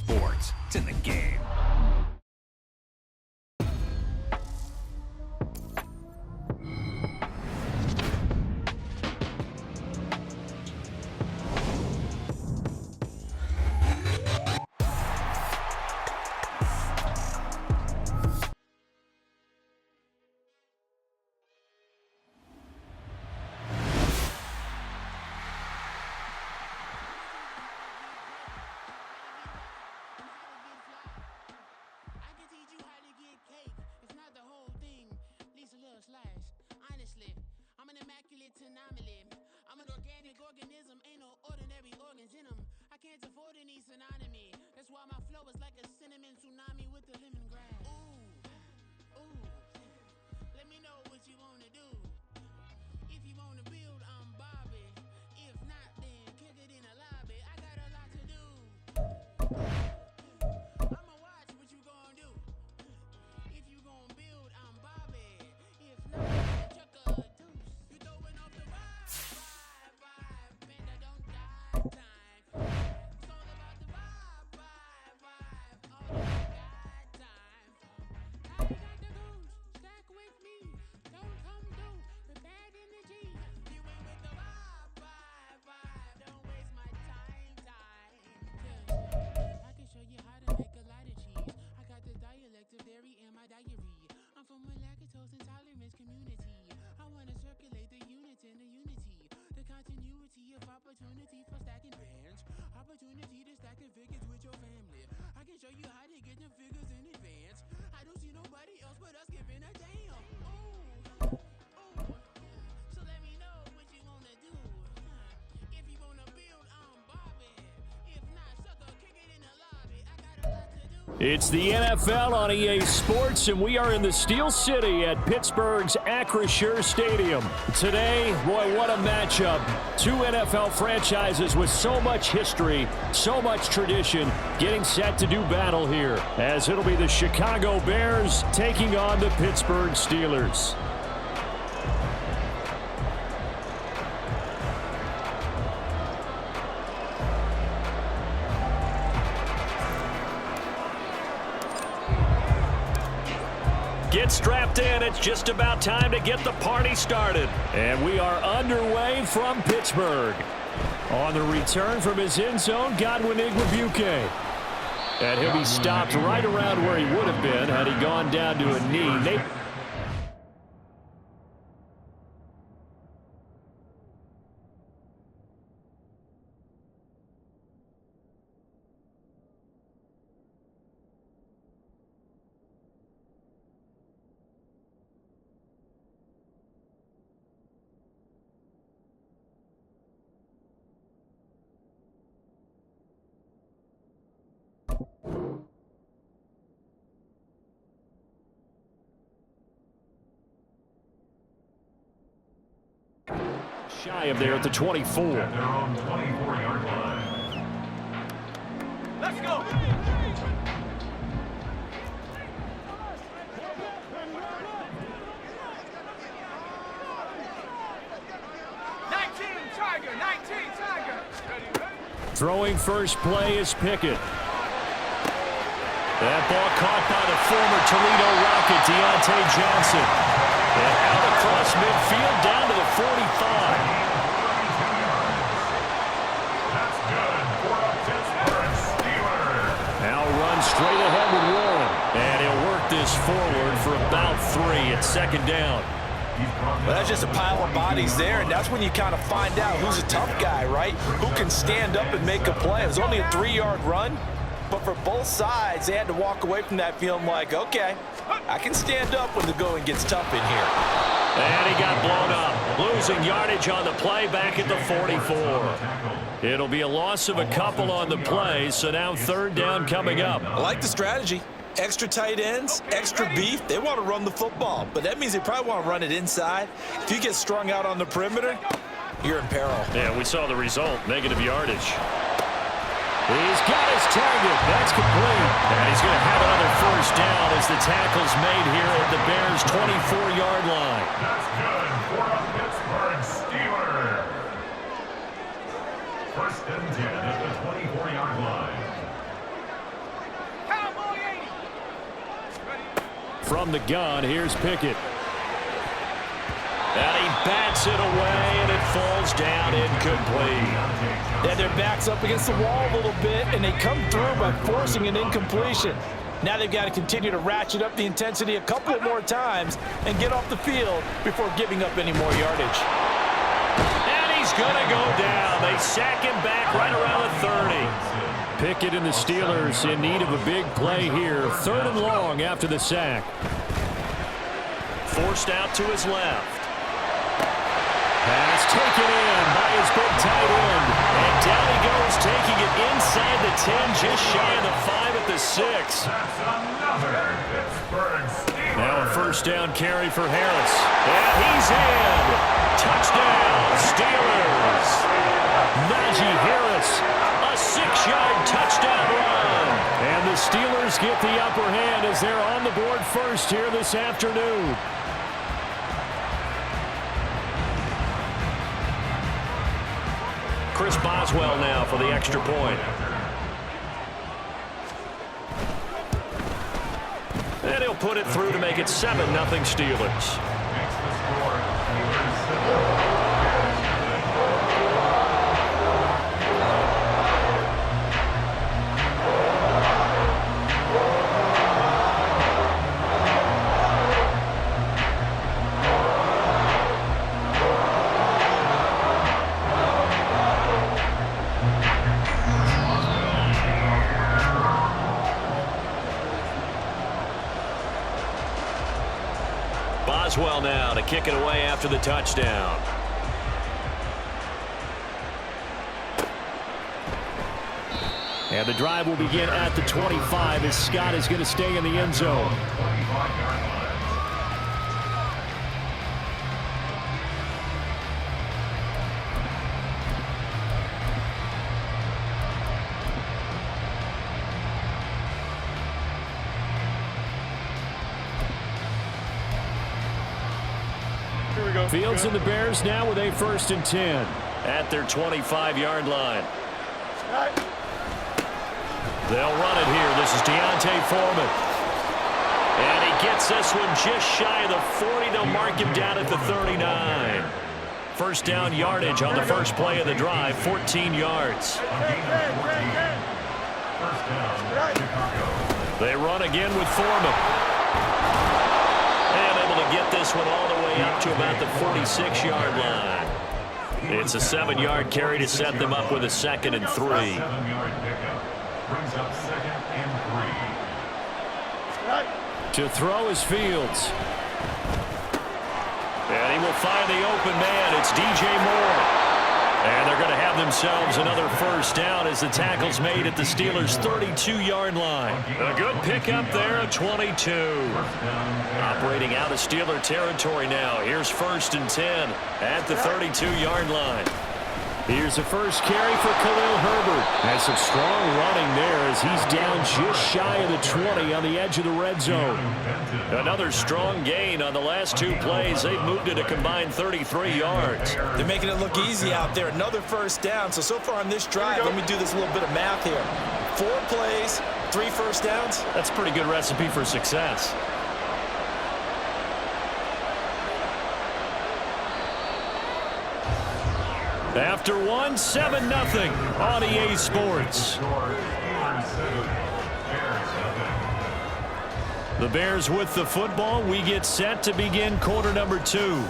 sports. It's in the game. I'm an organic organism, ain't no ordinary organs in them. I can't afford any synonymy. That's why my flow is like a cinnamon tsunami with the lemongrass. Ooh, let me know what you wanna do. If you wanna build, I'm Bobby. If not, then kick it in the lobby. I got a lot to do. I'ma watch what you gonna do. If you gonna build, I'm Bobby. If not, chuck a deuce. You throwing off the vibe, man, I don't die time. It's all about the vibe, all I got time. I got the goose, stack with me. Don't come through with bad energy. You went with the vibe, don't waste my time. I can show you how to make a lot of cheese. I got the dialect of dairy in my diary. I'm from a lactose intolerance community. I wanna circulate the units and the unity. The continuity of opportunity for stacking bands. Opportunity to stack the figures with your family. I can show you how to get the figures in advance. I don't see nobody else but us giving a damn. Ooh. So let me know what you wanna do. If you wanna build, I'm Bobby. If not, sucker, kick it in the lobby. I got a lot to do. It's the NFL on EA Sports, and we are in the Steel City at Pittsburgh's Acrisure Stadium. Today, boy, what a matchup. Two NFL franchises with so much history, so much tradition, getting set to do battle here, as it'll be the Chicago Bears taking on the Pittsburgh Steelers. Get strapped in. It's just about time to get the party started. And we are underway from Pittsburgh. On the return from his end zone, Godwin Igwebuike. And he'll be stopped right around where he would have been had he gone down to a knee. Shy of there at the 24. At their own 24-yard line. Let's go! Tiger. Throwing first play is Pickett. That ball caught by the former Toledo Rocket, Deontay Johnson. And out across midfield down to the 45. That's good for a Pittsburgh Steelers. Now run straight ahead with Warren. And he'll work this forward for about 3 at second down. Well, that's just a pile of bodies there, and that's when you kind of find out who's a tough guy, right? Who can stand up and make a play. It was only a 3-yard run, but for both sides, they had to walk away from that feeling like, okay, I can stand up when the going gets tough in here. And he got blown up, losing yardage on the play back at the 44. It'll be a loss of a couple on the play, so now third down coming up. I like the strategy. Extra tight ends, extra beef. They want to run the football, but that means they probably want to run it inside. If you get strung out on the perimeter, you're in peril. Yeah, we saw the result, negative yardage. He's got his target. That's complete. And he's going to have another first down as the tackle's made here at the Bears' 24-yard line. That's good for a Pittsburgh Steelers. First and 10 at the 24-yard line. From the gun, here's Pickett. And he bats it away, and it falls down incomplete. Yeah, their back's up against the wall a little bit, and they come through by forcing an incompletion. Now they've got to continue to ratchet up the intensity a couple of more times and get off the field before giving up any more yardage. And he's going to go down. They sack him back right around the 30. Pickett and the Steelers in need of a big play here. 3rd and long after the sack. Forced out to his left. Pass taken in by his big tight end. And down he goes, taking it inside the 10, just shy of the 5 at the 6. That's another Pittsburgh Steelers. Now a 1st down carry for Harris. And he's in. Touchdown, Steelers. Najee Harris, a 6-yard touchdown run. And the Steelers get the upper hand as they're on the board first here this afternoon. Chris Boswell now for the extra point. And he'll put it through to make it 7-0 Steelers. Boswell now to kick it away after the touchdown. And the drive will begin at the 25 as Scott is going to stay in the end zone. Fields and the Bears now with a 1st and 10 at their 25-yard line. They'll run it here. This is Deontay Foreman. And he gets this one just shy of the 40. They'll mark him down at the 39. 1st down yardage on the first play of the drive, 14 yards. They run again with Foreman. And able to get this one all the way up to about the 46-yard line. It's a 7-yard carry to set them up with a 2nd and 3. Brings up 2nd and 3. To throw is Fields. And he will find the open man. It's DJ Moore. And they're going to have themselves another 1st down as the tackle's made at the Steelers' 32-yard line. A good pickup there at 22. Operating out of Steeler territory now. Here's 1st and 10 at the 32-yard line. Here's the first carry for Khalil Herbert. Has some strong running there as he's down just shy of the 20 on the edge of the red zone. Another strong gain on the last 2 plays. They've moved it a combined 33 yards. They're making it look easy out there. Another 1st down. So far on this drive, let me do this little bit of math here. 4 plays, 3 1st downs. That's a pretty good recipe for success. After 1, 7-0 on EA Sports. The Bears with the football. We get set to begin quarter number 2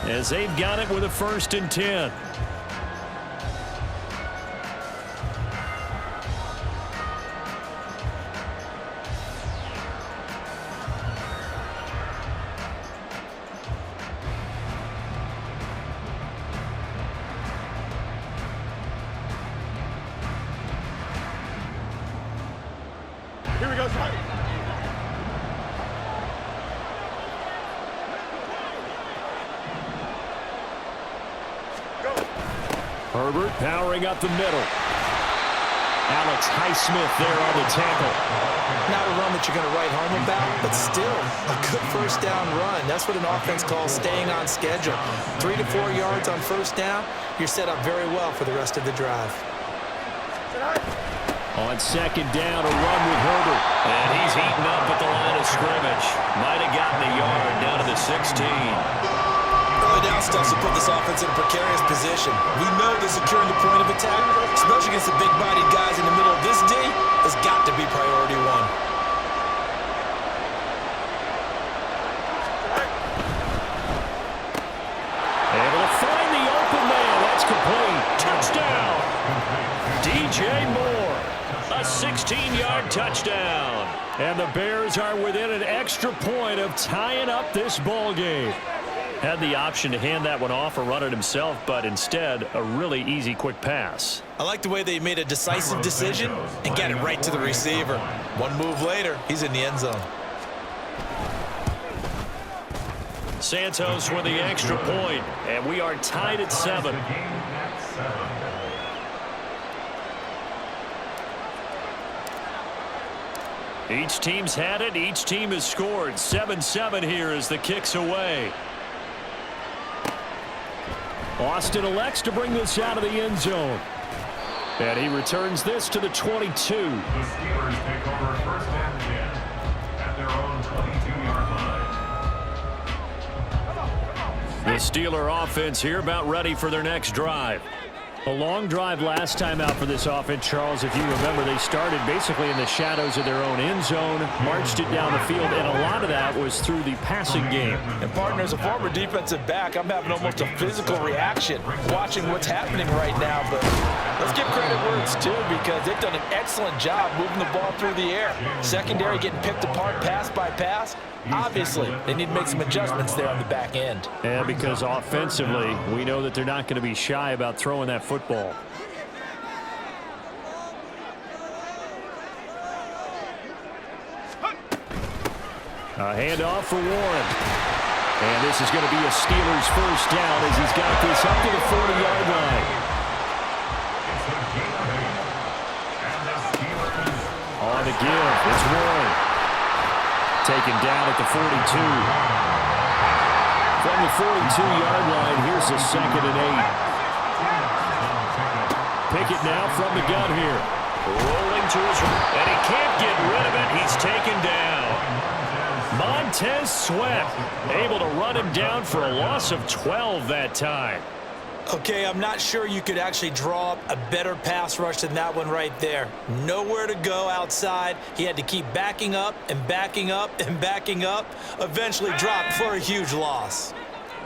as they've got it with a 1st and 10. Here we go, Scott. Herbert powering up the middle. Alex Highsmith there on the tackle. Not a run that you're going to write home about, but still a good 1st down run. That's what an offense calls staying on schedule. 3 to 4 yards on 1st down, you're set up very well for the rest of the drive. On second down, a run with Herbert. And he's eaten up at the line of scrimmage. Might have gotten a yard down to the 16. Early down stuff to put this offense in a precarious position. We know that securing the point of attack, especially against the big-bodied guys in the middle of this D, has got to be priority one. Able to find the open man. That's complete. Touchdown. DJ Moore. A 16-yard touchdown. And the Bears are within an extra point of tying up this ball game. Had the option to hand that one off or run it himself, but instead, a really easy, quick pass. I like the way they made a decisive decision and got it right to the receiver. One move later, he's in the end zone. Santos with the extra point, and we are tied at 7. Each team's had it. Each team has scored. 7-7 here as the kick's away. Austin elects to bring this out of the end zone. And he returns this to the 22. The Steelers take over first and 10 at their own 22-yard line. The Steeler offense here about ready for their next drive. A long drive last time out for this offense, Charles. If you remember, they started basically in the shadows of their own end zone, marched it down the field, and a lot of that was through the passing game. And partner, as a former defensive back, I'm having almost a physical reaction watching what's happening right now. But let's give credit where it's due, because they've done an excellent job moving the ball through the air. Secondary getting picked apart pass by pass. Obviously, they need to make some adjustments there on the back end. And because offensively, we know that they're not going to be shy about throwing that football. A handoff for Warren. And this is going to be a Steelers first down as he's got this up to the 40-yard line. On the give, it's Warren. Taken down at the 42. From the 42-yard line, here's a 2nd and 8. Pickett now from the gun here. Rolling to his right, and he can't get rid of it. He's taken down. Montez Sweat able to run him down for a loss of 12 that time. Okay, I'm not sure you could actually draw up a better pass rush than that one right there. Nowhere to go outside. He had to keep backing up and backing up and backing up. Eventually dropped for a huge loss.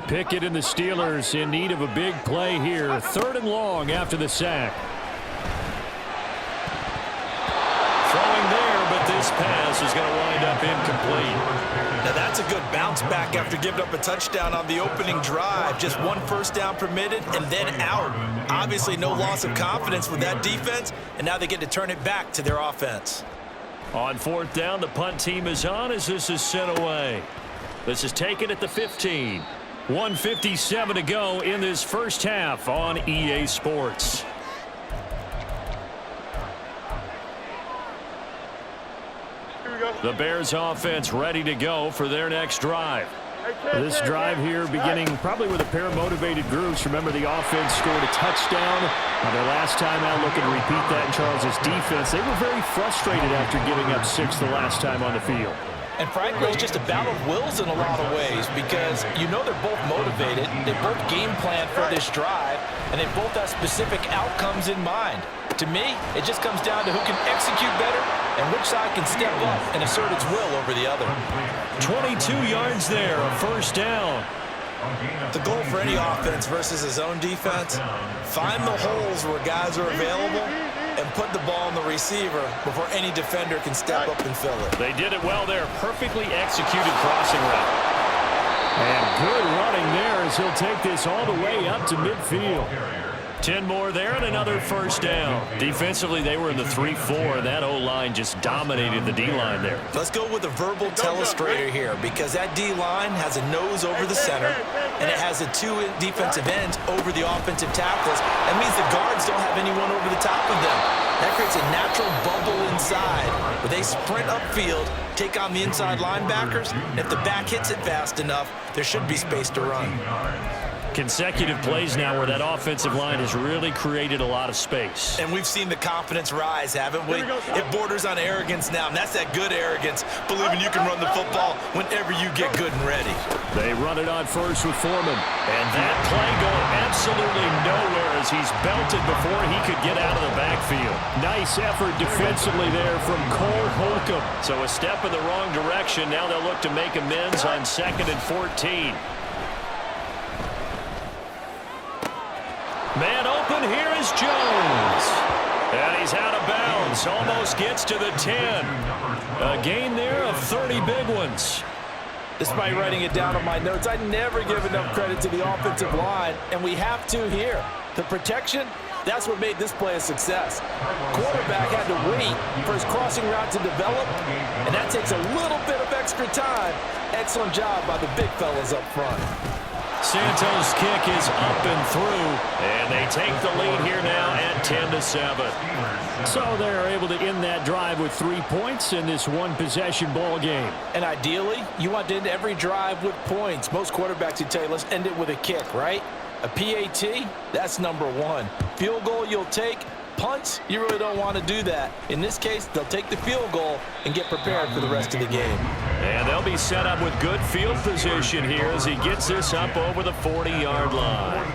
Pickett and the Steelers in need of a big play here. 3rd and long after the sack. Throwing there, but this pass is going to wind up incomplete. Now that's a good bounce back after giving up a touchdown on the opening drive. Just 1 first down permitted and then out. Obviously no loss of confidence with that defense, and now they get to turn it back to their offense. On 4th down, the punt team is on as this is sent away. This is taken at the 15. 1:57 to go in this first half on EA Sports. The Bears offense ready to go for their next drive. This drive here beginning probably with a pair of motivated groups. Remember, the offense scored a touchdown. Their last time out, looking to repeat that in Charles's defense. They were very frustrated after giving up 6 the last time on the field. And frankly, it's just a battle of wills in a lot of ways, because you know they're both motivated, they both game plan for this drive, and they both have specific outcomes in mind. To me, it just comes down to who can execute better and which side can step up and assert its will over the other. 22 yards there, a first down. The goal for any offense versus his own defense, find the holes where guys are available and put the ball on the receiver before any defender can step up and fill it. They did it well there. Perfectly executed crossing route. And good running there as he'll take this all the way up to midfield. 10 more there and another first down. Defensively, they were in the 3-4. That O-line just dominated the D-line there. Let's go with a verbal telestrator here, because that D-line has a nose over the center, and it has the 2 defensive ends over the offensive tackles. That means the guards don't have anyone over the top of them. That creates a natural bubble inside where they sprint upfield, take on the inside linebackers, and if the back hits it fast enough, there should be space to run. Consecutive plays now where that offensive line has really created a lot of space. And we've seen the confidence rise, haven't we? It borders on arrogance now, and that's that good arrogance, believing you can run the football whenever you get good and ready. They run it on first with Foreman. And that play going absolutely nowhere as he's belted before he could get out of the backfield. Nice effort defensively there from Cole Holcomb. So a step in the wrong direction. Now they'll look to make amends on 2nd and 14. Man open, here is Jones. And he's out of bounds, almost gets to the 10. A gain there of 30 big ones. Despite writing it down on my notes, I never give enough credit to the offensive line, and we have to here. The protection, that's what made this play a success. Quarterback had to wait for his crossing route to develop, and that takes a little bit of extra time. Excellent job by the big fellas up front. Santos' kick is up and through, and they take the lead here now at 10-7. So they're able to end that drive with 3 points in this one-possession ball game. And ideally, you want to end every drive with points. Most quarterbacks would tell you, let's end it with a kick, right? A PAT, that's number one. Field goal you'll take. Punts, you really don't want to do that. In this case, they'll take the field goal and get prepared for the rest of the game. And they'll be set up with good field position here as he gets this up over the 40-yard line.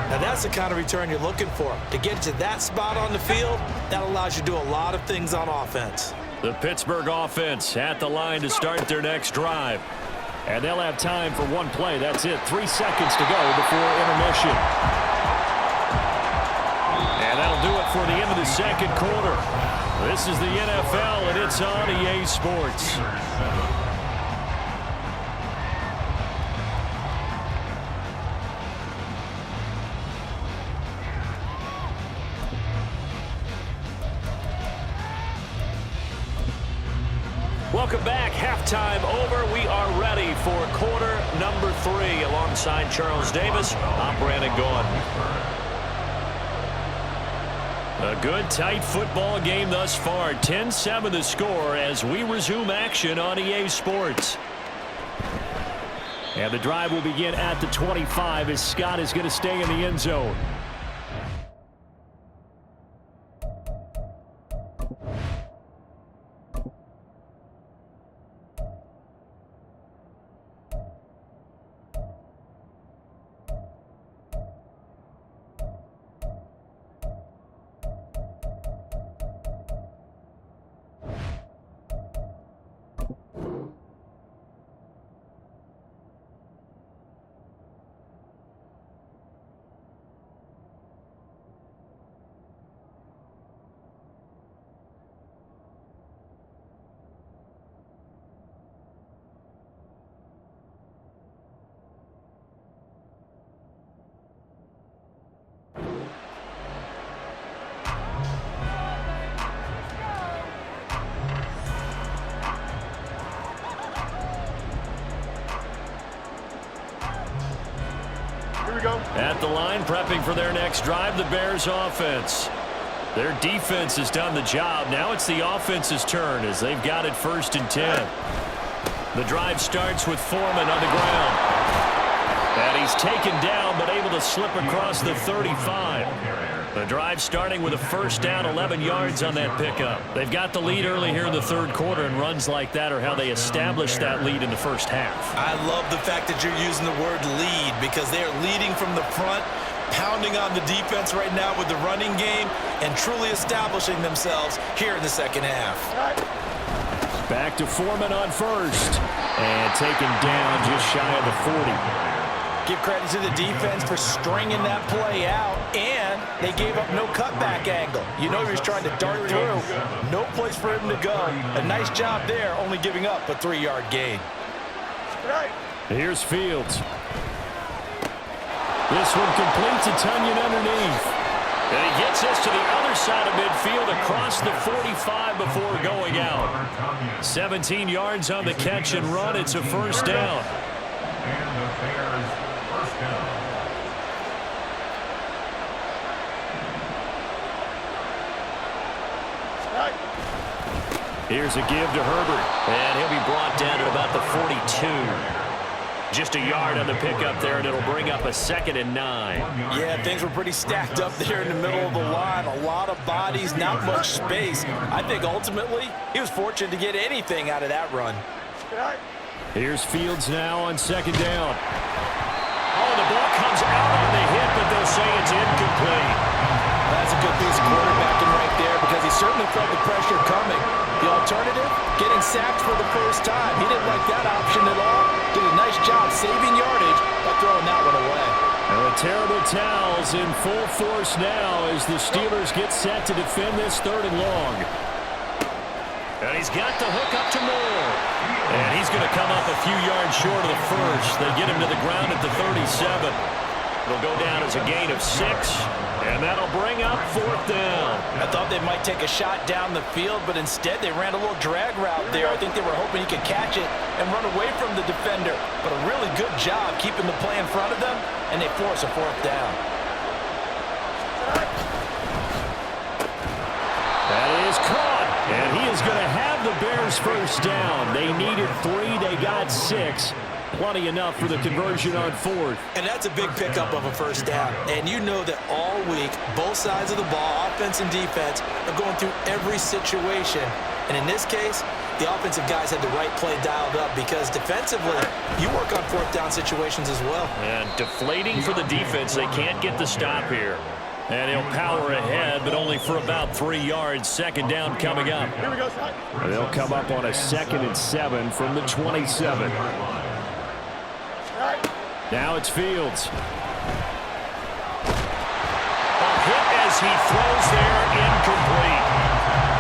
Now that's the kind of return you're looking for. To get to that spot on the field, that allows you to do a lot of things on offense. The Pittsburgh offense at the line to start their next drive. And they'll have time for one play. That's it. 3 seconds to go before intermission. And that'll do it for the end of the second quarter. This is the NFL, and it's on EA Sports. Welcome back. Halftime over. We are ready for quarter number 3. Alongside Charles Davis, I'm Brandon Gaudin. A good, tight football game thus far. 10-7 the score as we resume action on EA Sports. And the drive will begin at the 25 as Scott is going to stay in the end zone. At the line, prepping for their next drive, the Bears offense. Their defense has done the job. Now it's the offense's turn as they've got it 1st and 10. The drive starts with Foreman on the ground. And he's taken down but able to slip across the 35. The drive starting with a 1st down, 11 yards on that pickup. They've got the lead early here in the 3rd quarter, and runs like that are how they establish that lead in the 1st half. I love the fact that you're using the word lead because they are leading from the front, pounding on the defense right now with the running game, and truly establishing themselves here in the 2nd half. Back to Foreman on 1st. And taken down just shy of the 40. Give credit to the defense for stringing that play out, and they gave up no cutback angle. You know he was trying to dart through. No place for him to go. A nice job there, only giving up a 3-yard gain. Here's Fields. This one completes. It's Onion underneath. And he gets us to the other side of midfield across the 45 before going out. 17 yards on the catch and run. It's a 1st down. And the Bears' 1st down. Here's a give to Herbert. And he'll be brought down at about the 42. Just a yard on the pickup there, and it'll bring up a 2nd and 9. Yeah, things were pretty stacked up there in the middle of the line. A lot of bodies, not much space. I think ultimately he was fortunate to get anything out of that run. Here's Fields now on 2nd down. Oh, the ball comes out on the hit, but they'll say it's incomplete. That's a good piece of quarterbacking right there because he certainly felt the pressure coming. The alternative, getting sacked for the first time. He didn't like that option at all. Did a nice job saving yardage by throwing that one away. And the terrible towels in full force now as the Steelers get set to defend this 3rd and long. And he's got the hook up to Moore. And he's going to come up a few yards short of the first. They get him to the ground at the 37. It'll go down as a gain of 6. And that'll bring up 4th down. I thought they might take a shot down the field, but instead they ran a little drag route there. I think they were hoping he could catch it and run away from the defender. But a really good job keeping the play in front of them, and they force a 4th down. That is caught, and he is going to have the Bears first down. They needed 3, they got 6. Plenty enough for the conversion on 4th. And that's a big pickup of a first down. And you know that all week, both sides of the ball, offense and defense, are going through every situation. And in this case, the offensive guys had the right play dialed up because defensively, you work on 4th down situations as well. And deflating for the defense. They can't get the stop here. And he'll power ahead, but only for about 3 yards. 2nd down coming up. Here we go, Scott. They'll come up on a 2nd and 7 from the 27. Now it's Fields. A hit as he throws there, incomplete.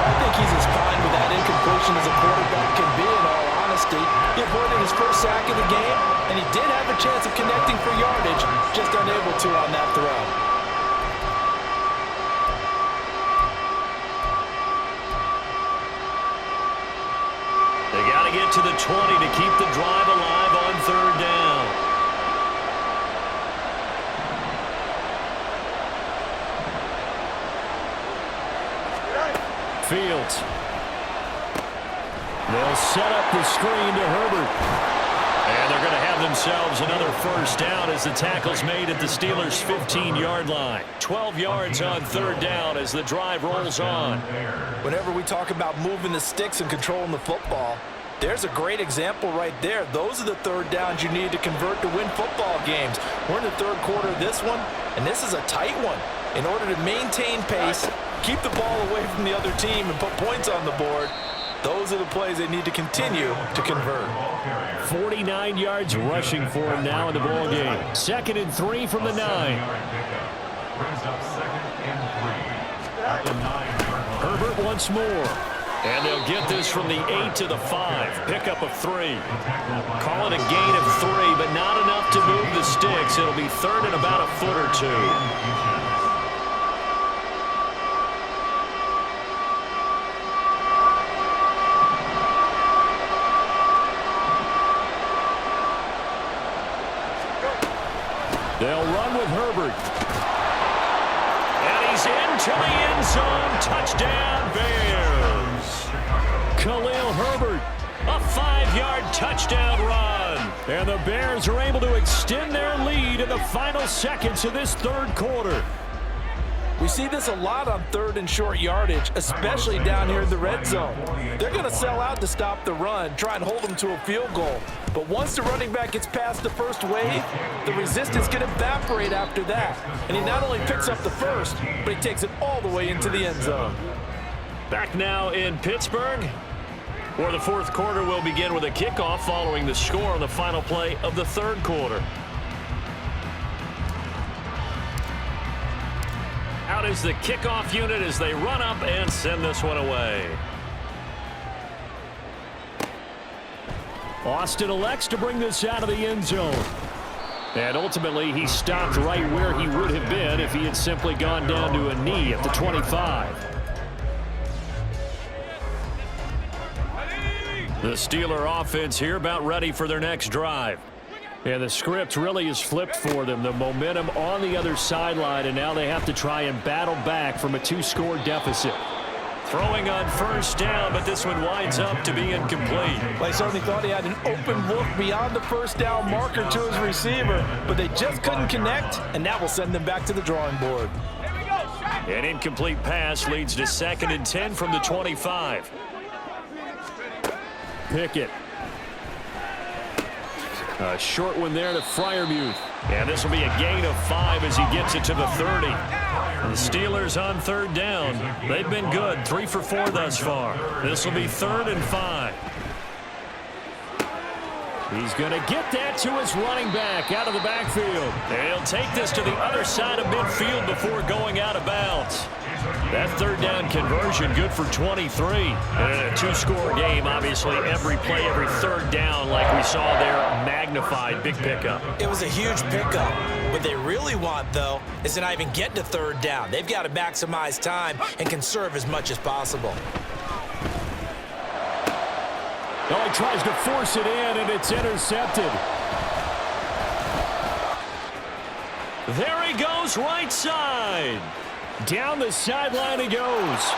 I think he's as fine with that incompletion as a quarterback can be, in all honesty. He avoided his first sack of the game, and he did have a chance of connecting for yardage, just unable to on that throw. They got to get to the 20 to keep the drive alive on 3rd down. Fields. They'll set up the screen to Herbert. And they're going to have themselves another first down as the tackle's made at the Steelers' 15-yard line. 12 yards on 3rd down as the drive rolls on. Whenever we talk about moving the sticks and controlling the football, there's a great example right there. Those are the 3rd downs you need to convert to win football games. We're in the 3rd quarter of this one, and this is a tight one. In order to maintain pace, keep the ball away from the other team, and put points on the board, those are the plays they need to continue to convert. 49 yards rushing for him now in the ball game. 2nd and 3 from the 9. Brings up 2nd and 3. At the 9-yard line. Herbert once more. And they'll get this from the 8 to the 5. Pickup of 3. Call it a gain of 3, but not enough to move the sticks. It'll be 3rd and about a foot or 2. They'll run with Herbert. And he's into the end zone. Touchdown, Bears. Khalil Herbert. A 5-yard touchdown run. And the Bears are able to extend their lead in the final seconds of this 3rd quarter. We see this a lot on 3rd and short yardage, especially down here in the red zone. They're going to sell out to stop the run, try and hold them to a field goal. But once the running back gets past the first wave, the resistance can evaporate after that. And he not only picks up the first, but he takes it all the way into the end zone. Back now in Pittsburgh, where the 4th quarter will begin with a kickoff following the score on the final play of the 3rd quarter. Out is the kickoff unit as they run up and send this one away. Austin elects to bring this out of the end zone. And ultimately, he stopped right where he would have been if he had simply gone down to a knee at the 25. The Steeler offense here about ready for their next drive. And the script really is flipped for them. The momentum on the other sideline, and now they have to try and battle back from a 2-score deficit. Throwing on first down, but this one winds up to be incomplete. Well, he certainly thought he had an open look beyond the first down marker to his receiver, but they just couldn't connect, and that will send them back to the drawing board. An incomplete pass leads to 2nd and 10 from the 25. Pickett. A short one there to Freiermuth. And this will be a gain of 5 as he gets it to the 30. The Steelers on 3rd down. They've been good, 3 for 4 thus far. This will be 3rd and 5. He's going to get that to his running back out of the backfield. And he'll take this to the other side of midfield before going out of bounds. That 3rd down conversion good for 23. And in a 2-score game, obviously, every play, every 3rd down, like we saw there, magnified, big pickup. It was a huge pickup. What they really want, though, is to not even get to 3rd down. They've got to maximize time and conserve as much as possible. Oh, he tries to force it in, and it's intercepted. There he goes, right side. Down the sideline he goes.